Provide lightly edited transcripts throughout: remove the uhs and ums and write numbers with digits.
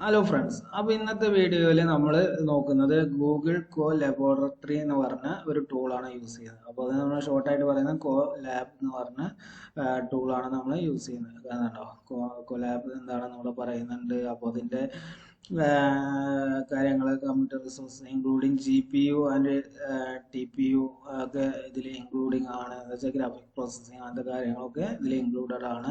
Hello friends, അപ്പോൾ ഇന്നത്തെ വീഡിയോയിൽ നമ്മൾ നോക്കുന്നത് ഗൂഗിൾ കോ ലബോറട്ടറി എന്ന് പറഞ്ഞ ഒരു ടൂളാണ് യൂസ് ചെയ്യുന്നത്. അപ്പോൾ അത് നമ്മൾ ഷോർട്ടായിട്ട് പറയുന്നത് കോ ലാബ് എന്ന് പറഞ്ഞ ടൂളാണ് നമ്മൾ യൂസ് ചെയ്യുന്നത്. കാണുന്നുണ്ടോ? കോ ലാബ് എന്താണ് നമ്മൾ പറയുന്നുണ്ട്. അപ്പോൾ അതിൻ്റെ കാര്യങ്ങൾ computer resource including GPU and TPU ഒക്കെ ഇതിൽ ഇൻക്ലൂഡിങ് ആണ്. എന്ന് വെച്ചാൽ ഗ്രാഫിക് പ്രോസസ്സിങ് അങ്ങനത്തെ കാര്യങ്ങളൊക്കെ ഇതിൽ ഇൻക്ലൂഡഡ് ആണ്.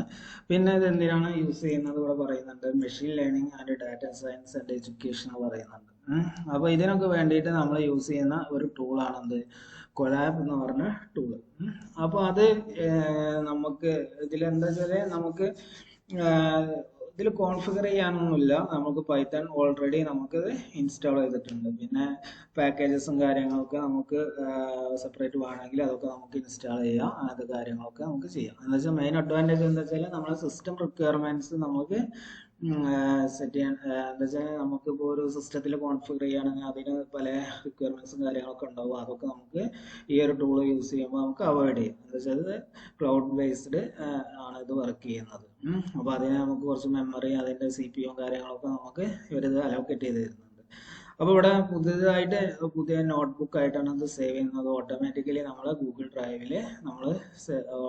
പിന്നെ ഇത് എന്തിനാണ് യൂസ് ചെയ്യുന്നത് ഇവിടെ പറയുന്നുണ്ട്. Machine learning and data science and education എന്ന് പറയുന്നുണ്ട്. അപ്പോൾ ഇതിനൊക്കെ വേണ്ടിയിട്ട് നമ്മൾ യൂസ് ചെയ്യുന്ന ഒരു ടൂളാണ് എന്ത്, കൊളാബ് എന്ന് പറഞ്ഞ ടൂള്. അപ്പോൾ അത് നമുക്ക് ഇതിലെന്താ വെച്ചാൽ നമുക്ക് ഇതിൽ കോൺഫിഗർ ചെയ്യാനൊന്നുമില്ല. നമുക്ക് പൈത്തൺ ഓൾറെഡി നമുക്കത് ഇൻസ്റ്റാൾ ചെയ്തിട്ടുണ്ട്. പിന്നെ പാക്കേജസും കാര്യങ്ങളൊക്കെ നമുക്ക് സെപ്പറേറ്റ് വേണമെങ്കിൽ അതൊക്കെ നമുക്ക് ഇൻസ്റ്റാൾ ചെയ്യാം. അങ്ങനത്തെ കാര്യങ്ങളൊക്കെ നമുക്ക് ചെയ്യാം. എന്ന് വെച്ചാൽ മെയിൻ അഡ്വാൻറ്റേജ് എന്താ വെച്ചാൽ നമ്മുടെ സിസ്റ്റം റിക്വയർമെൻറ്റ്സ് നമുക്ക് സെറ്റ് ചെയ്യാൻ, എന്താ വെച്ചാൽ നമുക്കിപ്പോൾ ഒരു സിസ്റ്റത്തിൽ കോൺഫിഗർ ചെയ്യുകയാണെങ്കിൽ അതിന് പല റിക്വയർമെൻറ്റ്സും കാര്യങ്ങളൊക്കെ ഉണ്ടാവും. അതൊക്കെ നമുക്ക് ഈ ഒരു ടൂൾ യൂസ് ചെയ്യുമ്പോൾ നമുക്ക് അവോയ്ഡ് ചെയ്യാം. എന്താ വെച്ചാൽ ഇത് ക്ലൗഡ് ബേസ്ഡ് ആണ് ഇത് വർക്ക് ചെയ്യുന്നത്. അപ്പോൾ അതിന് നമുക്ക് കുറച്ച് മെമ്മറി, അതിൻ്റെ CPU കാര്യങ്ങളൊക്കെ നമുക്ക് ഇവരിത് അലോക്കേറ്റ് ചെയ്ത് തരുന്നുണ്ട്. അപ്പോൾ ഇവിടെ പുതിയ നോട്ട്ബുക്ക് ആയിട്ടാണ് ഇത് സേവ് ചെയ്യുന്നത്. ഓട്ടോമാറ്റിക്കലി നമ്മൾ ഗൂഗിൾ ഡ്രൈവിൽ നമ്മൾ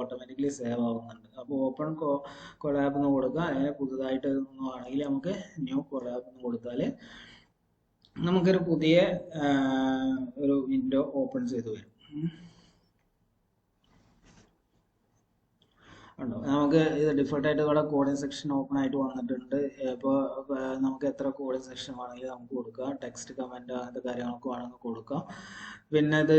ഓട്ടോമാറ്റിക്കലി സേവ് ആവുന്നുണ്ട്. അപ്പോൾ ഓപ്പൺ കൊളാബ് എന്ന് കൊടുക്കുക. അല്ലെങ്കിൽ പുതുതായിട്ട് ആണെങ്കിൽ നമുക്ക് ന്യൂ കൊളാബ് എന്ന് കൊടുത്താൽ നമുക്കൊരു പുതിയ ഒരു വിൻഡോ ഓപ്പൺ ചെയ്ത് വരും. ഉണ്ടോ? നമുക്ക് ഇത് ഡിഫോൾട്ട് ആയിട്ട് ഇവിടെ കോഡിംഗ് സെക്ഷൻ ഓപ്പൺ ആയിട്ട് വന്നിട്ടുണ്ട്. ഇപ്പോൾ നമുക്ക് എത്ര കോഡിംഗ് സെക്ഷൻ വേണമെങ്കിലും നമുക്ക് കൊടുക്കാം. ടെക്സ്റ്റ് കമൻറ്റ് അങ്ങനത്തെ കാര്യങ്ങളൊക്കെ വേണമെങ്കിൽ കൊടുക്കാം. പിന്നെ ഇത്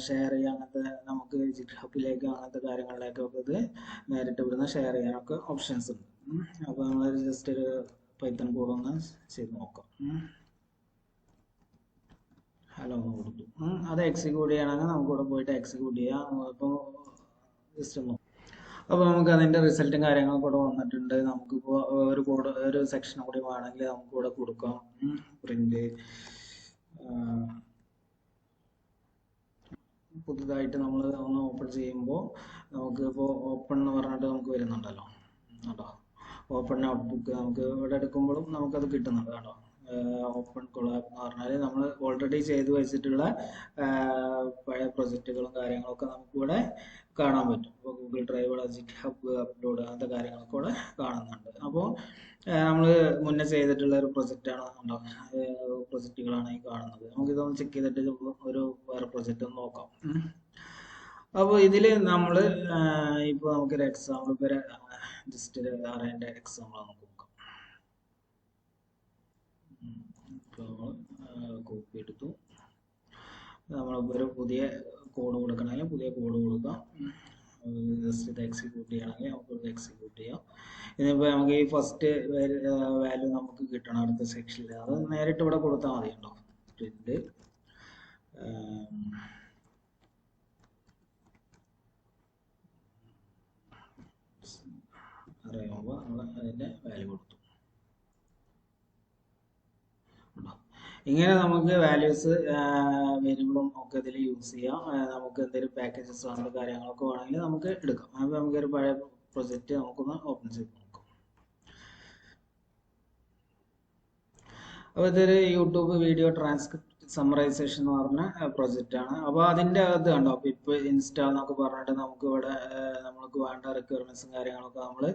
ഷെയർ ചെയ്യാൻ അങ്ങനത്തെ നമുക്ക് ജിറ്റ്ഹബിലേക്ക് അങ്ങനത്തെ കാര്യങ്ങളിലേക്കൊക്കെ ഇത് നേരിട്ട് ഇവിടുന്ന് ഷെയർ ചെയ്യാനൊക്കെ ഓപ്ഷൻസ് ഉണ്ട്. അപ്പോൾ നമ്മൾ ജസ്റ്റ് ഒരു പൈത്തൺ കോഡ് ഒന്ന് ചെയ്ത് നോക്കാം. ഹലോ എന്ന് കൊടുത്തു. അത് എക്സിക്യൂട്ട് ചെയ്യണമെങ്കിൽ നമുക്കിവിടെ പോയിട്ട് എക്സിക്യൂട്ട് ചെയ്യാം. ഇപ്പോൾ ജസ്റ്റ് ഒന്ന്. അപ്പോൾ നമുക്ക് അതിൻ്റെ റിസൾട്ടും കാര്യങ്ങളൊക്കെ ഇവിടെ വന്നിട്ടുണ്ട്. നമുക്കിപ്പോൾ ഒരു സെക്ഷൻ കൂടി വേണമെങ്കിൽ നമുക്ക് ഇവിടെ കൊടുക്കാം. പ്രിന്റ് പുതുതായിട്ട് നമ്മൾ ഒന്ന് ഓപ്പൺ ചെയ്യുമ്പോൾ നമുക്കിപ്പോൾ ഓപ്പൺ എന്ന് പറഞ്ഞിട്ട് നമുക്ക് വരുന്നുണ്ടല്ലോ കേട്ടോ. ഓപ്പൺ നോട്ട്ബുക്ക് നമുക്ക് ഇവിടെ എടുക്കുമ്പോഴും നമുക്കത് കിട്ടുന്നുണ്ട് കേട്ടോ. ഓപ്പൺ കൊളാബ് എന്ന് പറഞ്ഞാൽ നമ്മൾ ഓൾറെഡി ചെയ്തു വെച്ചിട്ടുള്ള പഴയ പ്രൊജക്റ്റുകളും കാര്യങ്ങളൊക്കെ നമുക്കിവിടെ കാണാൻ പറ്റും. ഇപ്പോൾ ഗൂഗിൾ ഡ്രൈവ്, ജിറ്റ്ഹബ് അപ്ലോഡ് അങ്ങനത്തെ കാര്യങ്ങളൊക്കെ ഇവിടെ കാണുന്നുണ്ട്. അപ്പോൾ നമ്മൾ മുന്നേ ചെയ്തിട്ടുള്ള ഒരു പ്രൊജക്റ്റാണ് ഉണ്ടോ, പ്രൊജക്റ്റുകളാണ് ഈ കാണുന്നത്. നമുക്കിതൊന്ന് ചെക്ക് ചെയ്തിട്ട് ഒരു വേറെ പ്രൊജക്റ്റ് ഒന്ന് നോക്കാം. അപ്പോൾ ഇതിൽ നമ്മൾ ഇപ്പോൾ നമുക്കൊരു എക്സാമ്പിൾ ഇപ്പോൾ ജസ്റ്റ് ഒരു അറിയേണ്ട എക്സാമ്പിൾ നമുക്ക് നോക്കാം. ഇപ്പോൾ നമ്മൾ കോപ്പി എടുത്തു. നമ്മളൊരു പുതിയ കോഡ് കൊടുക്കണമെങ്കിൽ പുതിയ കോഡ് കൊടുക്കാം. ജസ്റ്റ് ഇത് എക്സിക്യൂട്ട് ചെയ്യണമെങ്കിൽ നമുക്ക് എക്സിക്യൂട്ട് ചെയ്യാം. ഇതിപ്പോൾ നമുക്ക് ഈ ഫസ്റ്റ് വാല്യൂ നമുക്ക് കിട്ടണം അടുത്ത സെക്ഷനിൽ. അത് നേരിട്ട് ഇവിടെ കൊടുത്താൽ മതി കേട്ടോ. പ്രിന്റ് അറിയുമ്പോൾ നമ്മൾ അതിൻ്റെ വാല്യൂ കൊടുത്തു. ഇങ്ങനെ നമുക്ക് വാല്യൂസ് വേരിയബിളും ഒക്കെ ഇതിൽ യൂസ് ചെയ്യാം. നമുക്ക് എന്തെങ്കിലും പാക്കേജസ് അങ്ങനത്തെ കാര്യങ്ങളൊക്കെ വേണമെങ്കിൽ നമുക്ക് എടുക്കാം. അപ്പോൾ നമുക്കൊരു പഴയ പ്രൊജക്റ്റ് നമുക്കൊന്ന് ഓപ്പൺ ചെയ്ത് നോക്കാം. അപ്പോൾ ഇതൊരു യൂട്യൂബ് വീഡിയോ ട്രാൻസ്ക്രിപ്റ്റ് സമ്മറൈസേഷൻ എന്ന് പറഞ്ഞ പ്രൊജക്റ്റ് ആണ്. അപ്പോൾ അതിൻ്റെ അകത്ത് കണ്ടോ, അപ്പോൾ ഇപ്പോൾ ഇൻസ്റ്റാൾ എന്നൊക്കെ പറഞ്ഞിട്ട് നമുക്ക് ഇവിടെ നമ്മൾക്ക് വേണ്ട റിക്വയർമെൻറ്റ്സും കാര്യങ്ങളൊക്കെ നമ്മൾ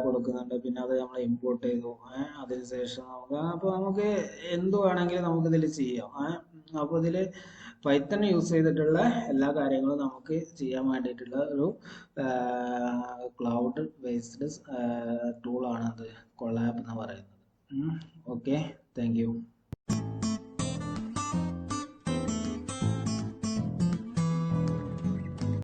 കൊടുക്കുന്നുണ്ട്. പിന്നെ അത് നമ്മൾ ഇമ്പോർട്ട് ചെയ്തു. അതിനുശേഷം അപ്പോൾ നമുക്ക് എന്ത് വേണമെങ്കിലും നമുക്കിതിൽ ചെയ്യാം. അപ്പോൾ ഇതിൽ പൈത്തൺ യൂസ് ചെയ്തിട്ടുള്ള എല്ലാ കാര്യങ്ങളും നമുക്ക് ചെയ്യാൻ വേണ്ടിയിട്ടുള്ള ഒരു ക്ലൗഡ് ബേസ്ഡ് ടൂളാണ് അത് കൊളാബ് എന്ന് പറയുന്നത്. Okay, thank you.